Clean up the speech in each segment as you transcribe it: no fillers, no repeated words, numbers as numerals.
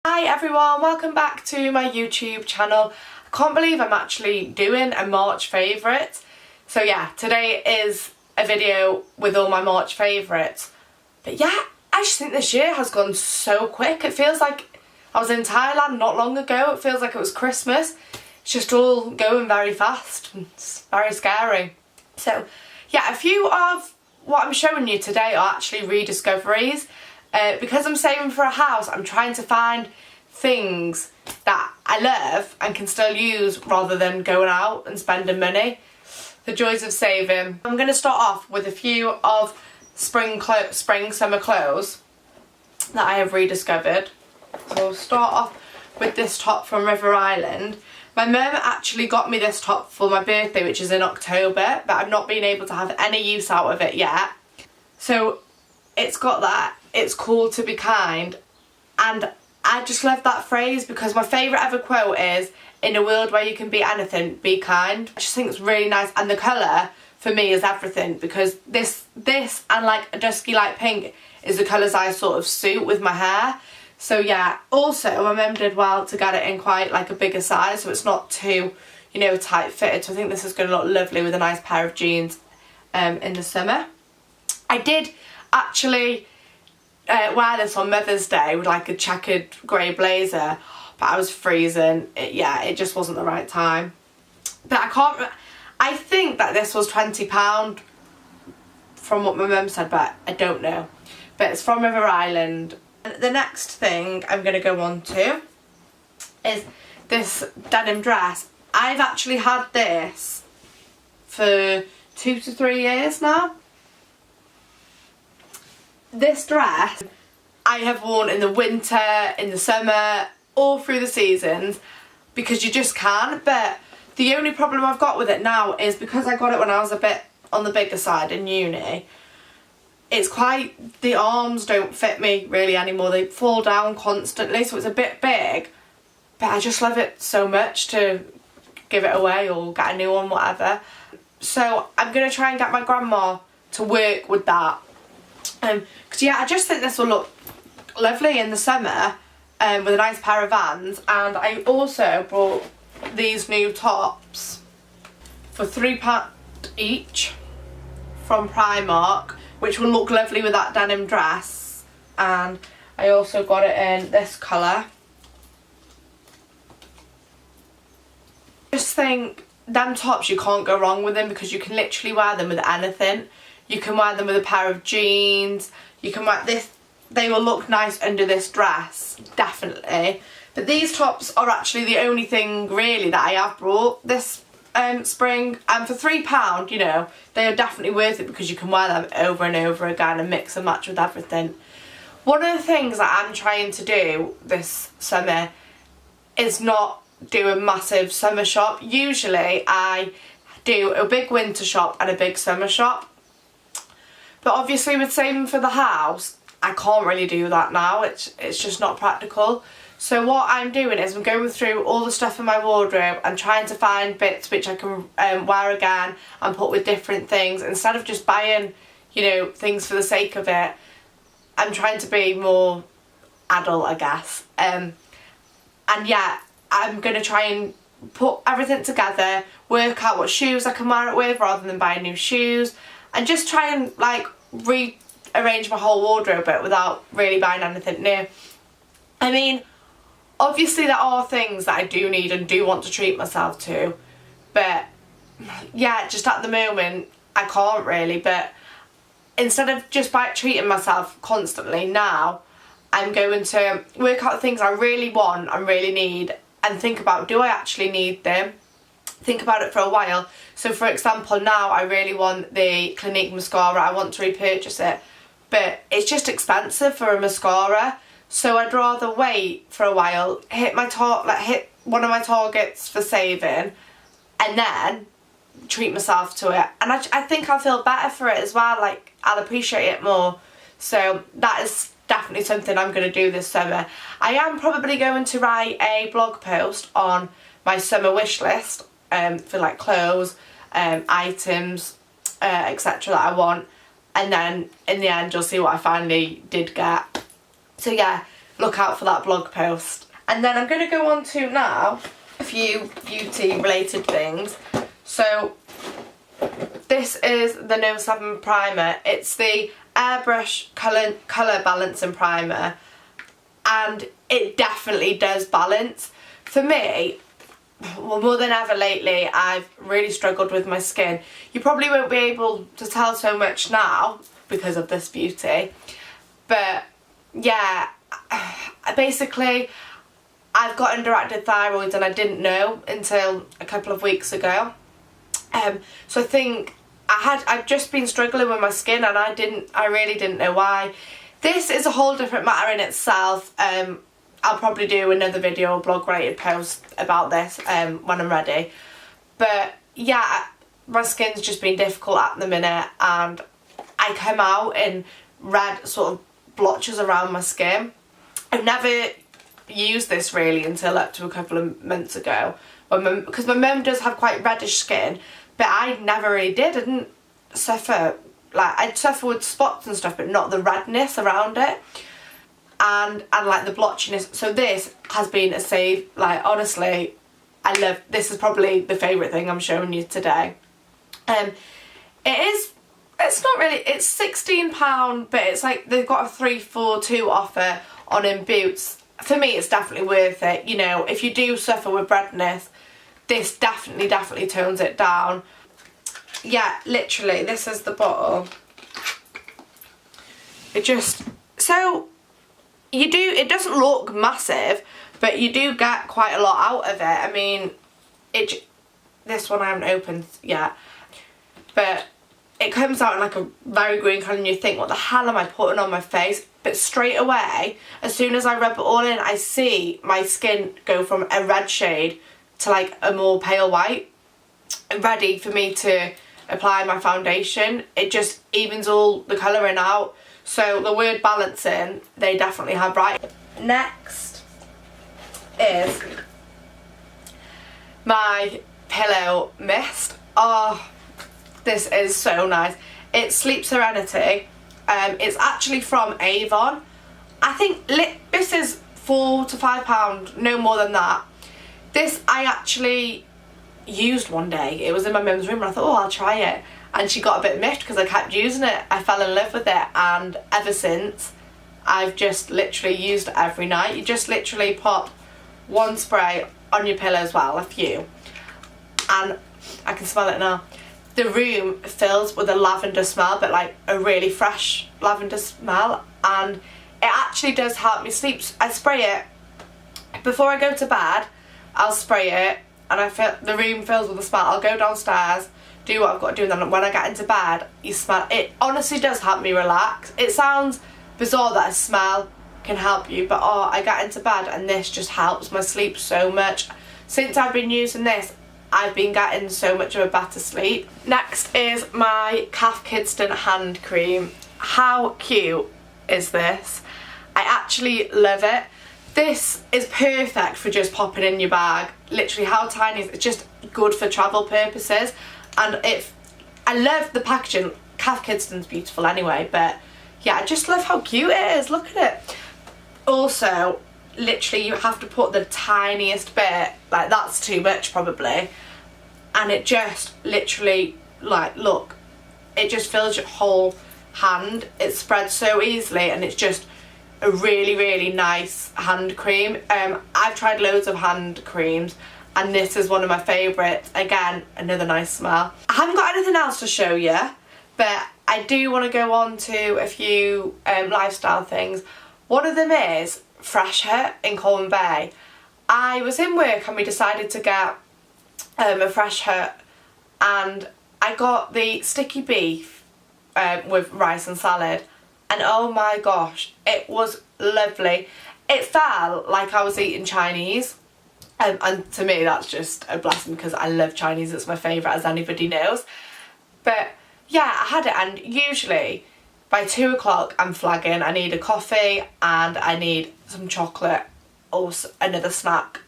Hi everyone, welcome back to my YouTube channel. I can't believe I'm actually doing a March favourite. So yeah, today is a video with all my March favourites. But yeah, I just think this year has gone so quick. It feels like I was in Thailand not long ago. It feels like it was Christmas. It's just all going very fast. It's very scary. So yeah, a few of what I'm showing you today are actually rediscoveries. Because I'm saving for a house, I'm trying to find things that I love and can still use rather than going out and spending money. The joys of saving. I'm going to start off with a few of spring summer clothes that I have rediscovered. So I'll start off with this top from River Island. My mum actually got me this top for my birthday, which is in October, but I've not been able to have any use out of it yet. So it's got that. It's cool to be kind, and I just love that phrase because my favourite ever quote is, in a world where you can be anything, be kind. I just think it's really nice, and the colour for me is everything because this and like a dusky light pink is the colours I sort of suit with my hair. So yeah, also my mum did well to get it in quite like a bigger size so it's not too, you know, tight fitted. So I think this is going to look lovely with a nice pair of jeans in the summer. I did actually wear this on Mother's Day with like a checkered grey blazer, but I was freezing. It just wasn't the right time. But I think that this was £20 from what my mum said, but I don't know. But it's from River Island. The next thing I'm going to go on to is this denim dress. I've actually had this for 2 to 3 years now. This dress I have worn in the winter, in the summer, all through the seasons because you just can. But the only problem I've got with it now is because I got it when I was a bit on the bigger side in uni, the arms don't fit me really anymore. They fall down constantly, so it's a bit big, but I just love it so much to give it away or get a new one, whatever. So I'm going to try and get my grandma to work with that. Because yeah, I just think this will look lovely in the summer with a nice pair of Vans. And I also brought these new tops for £3 each from Primark, which will look lovely with that denim dress. And I also got it in this colour. Just think, them tops, you can't go wrong with them because you can literally wear them with anything. You can wear them with a pair of jeans, you can wear this, they will look nice under this dress, definitely. But these tops are actually the only thing really that I have brought this spring, and for £3, you know, they are definitely worth it because you can wear them over and over again and mix and match with everything. One of the things that I'm trying to do this summer is not do a massive summer shop. Usually I do a big winter shop and a big summer shop. But obviously with saving for the house, I can't really do that now. It's just not practical. So what I'm doing is I'm going through all the stuff in my wardrobe and trying to find bits which I can wear again and put with different things. Instead of just buying, you know, things for the sake of it, I'm trying to be more adult, I guess. And yeah, I'm going to try and put everything together, work out what shoes I can wear it with rather than buy new shoes. And just try and like rearrange my whole wardrobe but without really buying anything new. I mean, obviously there are things that I do need and do want to treat myself to, but yeah, just at the moment I can't really. But instead of just treating myself constantly now, I'm going to work out things I really want and really need and think about, do I actually need them? Think about it for a while. So for example, now I really want the Clinique mascara. I want to repurchase it, but it's just expensive for a mascara. So I'd rather wait for a while, hit one of my targets for saving, and then treat myself to it. And I think I'll feel better for it as well. Like, I'll appreciate it more. So that is definitely something I'm going to do this summer. I am probably going to write a blog post on my summer wish list. For like clothes, items, etc. that I want, and then in the end you'll see what I finally did get. So yeah, look out for that blog post. And then I'm going to go on to now a few beauty related things. So this is the No 7 primer. It's the airbrush colour balancing primer, and it definitely does balance. For me, well, more than ever lately, I've really struggled with my skin. You probably won't be able to tell so much now because of this beauty, but yeah, basically I've got underactive thyroid and I didn't know until a couple of weeks ago. So I think I've just been struggling with my skin, and I really didn't know why. This is a whole different matter in itself. I'll probably do another video or blog related post about this when I'm ready. But yeah, my skin's just been difficult at the minute, and I come out in red sort of blotches around my skin. I've never used this really until up to a couple of months ago, because my mum does have quite reddish skin, but I never really did. I didn't suffer, like I'd suffer with spots and stuff, but not the redness around it and like the blotchiness. So this has been a save. Like honestly, I love this. Is probably the favourite thing I'm showing you today. It's not really, it's £16, but it's like they've got a 3 for 2 offer on in Boots. For me, it's definitely worth it. You know, if you do suffer with redness, this definitely tones it down. Yeah, literally, this is the bottle. It just, so it doesn't look massive, but you do get quite a lot out of it. I mean, this one I haven't opened yet, but it comes out in like a very green colour, and you think, what the hell am I putting on my face? But straight away, as soon as I rub it all in, I see my skin go from a red shade to like a more pale white, ready for me to apply my foundation. It just evens all the colouring out. So the word balancing, they definitely have right. Next is my pillow mist. Oh, this is so nice. It's Sleep Serenity. It's actually from Avon. I think this is £4 to £5, no more than that. This I actually used one day. It was in my mum's room and I thought, oh, I'll try it. And she got a bit miffed because I kept using it. I fell in love with it, and ever since I've just literally used it every night. You just literally pop one spray on your pillow as well, a few, and I can smell it now. The room fills with a lavender smell, but like a really fresh lavender smell, and it actually does help me sleep. I spray it before I go to bed. I'll spray it, and I feel the room fills with the smell. I'll go downstairs, do what I've got to do, and then when I get into bed, you smell it. Honestly does help me relax. It sounds bizarre that a smell can help you, but oh, I get into bed and this just helps my sleep so much. Since I've been using this, I've been getting so much of a better sleep. Next is my Calf Kidston hand cream. How cute is this? I actually love it. This is perfect for just popping in your bag. Literally, how tiny is it? It's just good for travel purposes. And I love the packaging. Calf Kidston's beautiful anyway, but yeah, I just love how cute it is. Look at it. Also, literally you have to put the tiniest bit, like that's too much probably, and it just literally, like, look, it just fills your whole hand. It spreads so easily, and it's just a really nice hand cream. I've tried loads of hand creams, and this is one of my favourites. Again, another nice smell. I haven't got anything else to show you, but I do want to go on to a few lifestyle things. One of them is Fresh Hut in Colwyn Bay. I was in work and we decided to get a Fresh Hut, and I got the sticky beef with rice and salad, and oh my gosh, it was lovely. It felt like I was eating Chinese, and to me that's just a blessing because I love Chinese. It's my favourite, as anybody knows. But yeah, I had it, and usually by 2 o'clock I'm flagging. I need a coffee and I need some chocolate or another snack.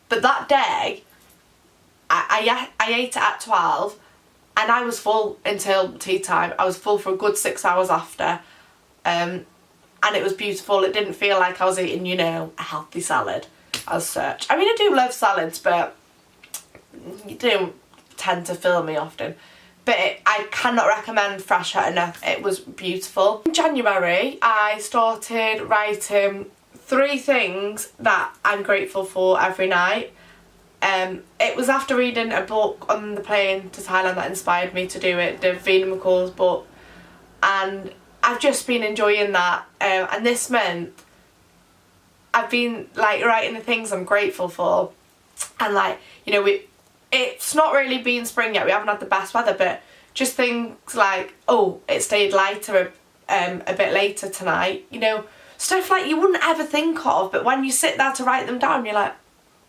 But that day, I ate it at 12 and I was full until tea time. I was full for a good 6 hours after. And and it was beautiful. It didn't feel like I was eating, you know, a healthy salad as such. I mean, I do love salads, but you don't tend to fill me often. But I cannot recommend Fresh Hut enough. It was beautiful. In January, I started writing 3 things that I'm grateful for every night. It was after reading a book on the plane to Thailand that inspired me to do it, the Vina McCall's book, and I've just been enjoying that. And this month, I've been like writing the things I'm grateful for, and like, you know, it's not really been spring yet, we haven't had the best weather, but just things like, oh, it stayed lighter a bit later tonight, you know, stuff like you wouldn't ever think of, but when you sit there to write them down, you're like,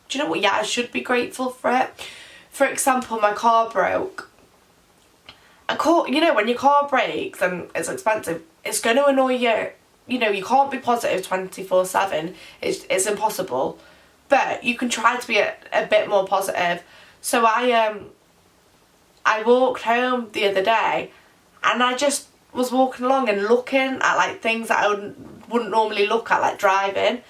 do you know what, yeah, I should be grateful for it. For example, my car broke. You know, when your car breaks and it's expensive, it's going to annoy you. You know, you can't be positive 24/7, it's impossible, but you can try to be a bit more positive. So I walked home the other day, and I just was walking along and looking at like things that I wouldn't normally look at, like driving,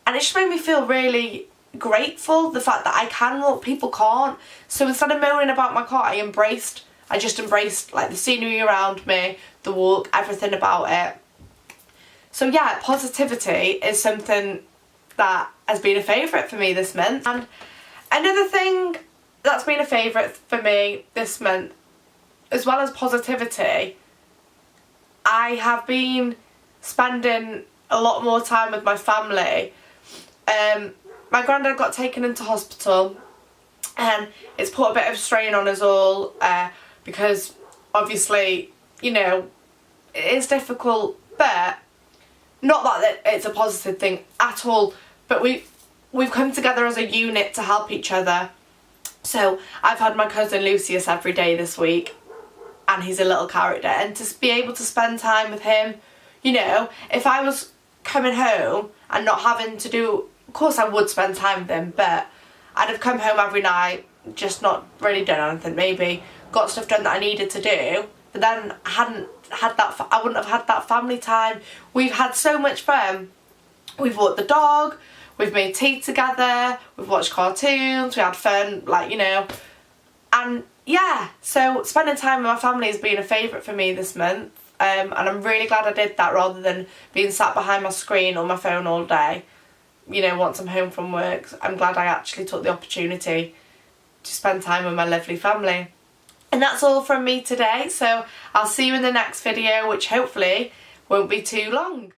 and it just made me feel really grateful, the fact that I can walk, people can't. So instead of moaning about my car, I just embraced like the scenery around me, the walk, everything about it. So yeah, positivity is something that has been a favourite for me this month. And another thing that's been a favourite for me this month, as well as positivity, I have been spending a lot more time with my family. My granddad got taken into hospital, and it's put a bit of strain on us all, because obviously, you know, it is difficult, but not that it's a positive thing at all, but we've come together as a unit to help each other. So I've had my cousin Lucius every day this week, and he's a little character, and to be able to spend time with him, you know, if I was coming home and not having to do, of course I would spend time with him, but I'd have come home every night, just not really done anything, maybe got stuff done that I needed to do, but then I wouldn't have had that family time. We've had so much fun. We've walked the dog, we've made tea together, we've watched cartoons, we had fun, like, you know, and yeah, so spending time with my family has been a favourite for me this month, and I'm really glad I did that rather than being sat behind my screen or my phone all day. You know, once I'm home from work, I'm glad I actually took the opportunity to spend time with my lovely family. And that's all from me today, so I'll see you in the next video, which hopefully won't be too long.